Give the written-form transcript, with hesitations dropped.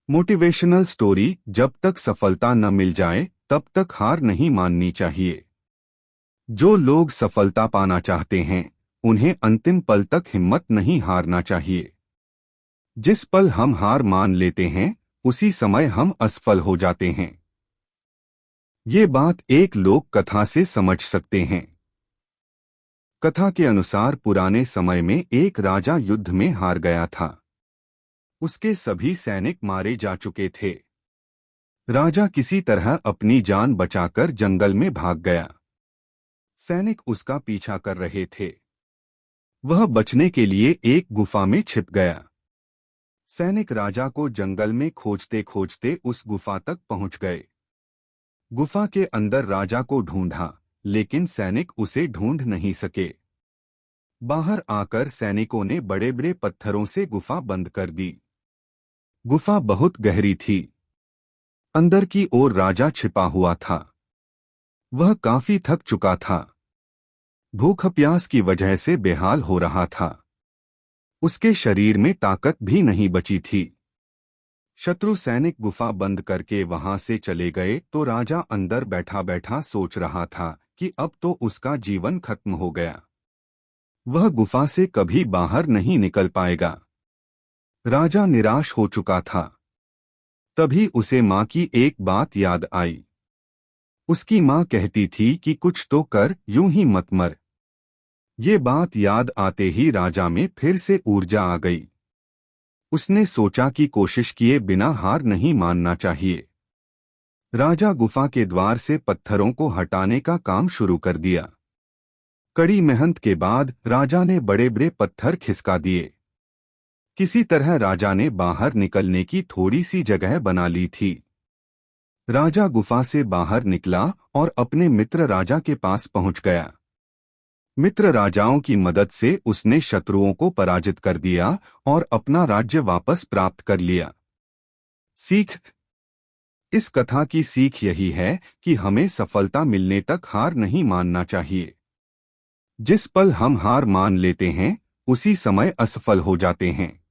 Motivational story. जब तक सफलता न मिल जाए तब तक हार नहीं माननी चाहिए। जो लोग सफलता पाना चाहते हैं उन्हें अंतिम पल तक हिम्मत नहीं हारना चाहिए। जिस पल हम हार मान लेते हैं उसी समय हम असफल हो जाते हैं। ये बात एक लोक कथा से समझ सकते हैं। कथा के अनुसार पुराने समय में एक राजा युद्ध में हार गया था। उसके सभी सैनिक मारे जा चुके थे। राजा किसी तरह अपनी जान बचाकर जंगल में भाग गया। सैनिक उसका पीछा कर रहे थे। वह बचने के लिए एक गुफा में छिप गया। सैनिक राजा को जंगल में खोजते खोजते उस गुफा तक पहुंच गए। गुफा के अंदर राजा को ढूंढा, लेकिन सैनिक उसे ढूंढ नहीं सके। बाहर आकर सैनिकों ने बड़े बड़े पत्थरों से गुफा बंद कर दी। गुफा बहुत गहरी थी। अंदर की ओर राजा छिपा हुआ था। वह काफी थक चुका था। भूख प्यास की वजह से बेहाल हो रहा था। उसके शरीर में ताकत भी नहीं बची थी। शत्रु सैनिक गुफा बंद करके वहां से चले गए तो राजा अंदर बैठा बैठा सोच रहा था कि अब तो उसका जीवन खत्म हो गया। वह गुफा से कभी बाहर नहीं निकल पाएगा। राजा निराश हो चुका था। तभी उसे माँ की एक बात याद आई। उसकी माँ कहती थी कि कुछ तो कर, यूं ही मत मर। ये बात याद आते ही राजा में फिर से ऊर्जा आ गई। उसने सोचा कि कोशिश किए बिना हार नहीं मानना चाहिए। राजा गुफा के द्वार से पत्थरों को हटाने का काम शुरू कर दिया। कड़ी मेहनत के बाद राजा ने बड़े बड़े पत्थर खिसका दिए। किसी तरह राजा ने बाहर निकलने की थोड़ी सी जगह बना ली थी। राजा गुफा से बाहर निकला और अपने मित्र राजा के पास पहुंच गया। मित्र राजाओं की मदद से उसने शत्रुओं को पराजित कर दिया और अपना राज्य वापस प्राप्त कर लिया। सीख। इस कथा की सीख यही है कि हमें सफलता मिलने तक हार नहीं मानना चाहिए। जिस पल हम हार मान लेते हैं उसी समय असफल हो जाते हैं।